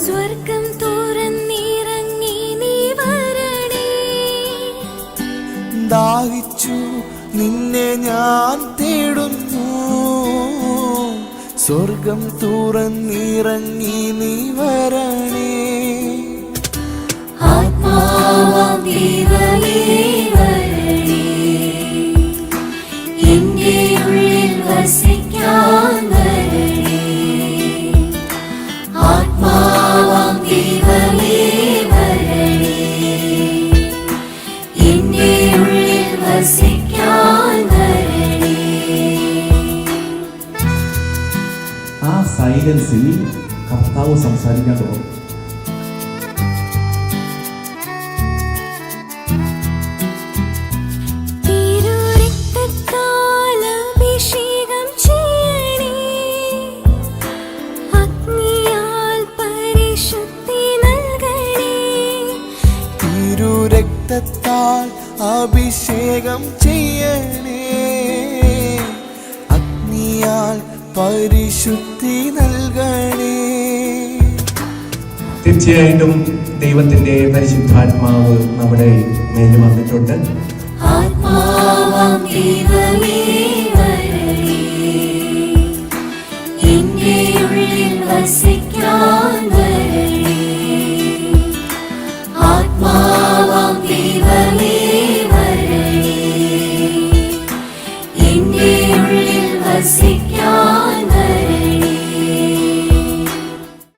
സ്വർഗം തുറന്നിറങ്ങി നീ വരണേ. ദാഹിച്ചു നിന്നെ ഞാൻ തേടുന്നു. സ്വർഗം തുറന്നിറങ്ങി നീ വരണേ. ആത്മാവാം ദൈവമേ വരണേ. എന്റെ ഉള്ളിൽ വസിക്കാൻ വരണേ. ആത്മാവാം ദൈവമേ വരണേ. എന്റെ ഉള്ളിൽ വസിക്കാൻ വരണേ. ആ സൈലൻസിൽ കർത്താവ് സംസാരിക്കാൻ തുടങ്ങും. തിരുരക്തത്താൽ അഭിഷേകം ചെയ്യണേ. അഗ്നിയാൽ പരിശുദ്ധി നൽകണേ. തിരുരക്തത്താൽ അഭിഷേകം ചെയ്യണേ. അഗ്നിയാൽ പരിശുദ്ധി നൽകണേ. തീർച്ചയായിട്ടും ദൈവത്തിന്റെ പരിശുദ്ധാത്മാവ് നമ്മുടെ മേൽ വന്നിട്ടുണ്ട്. ആത്മാവാം ദൈവമേ വരണേ. എന്റെ ഉള്ളിൽ വസിക്കാൻ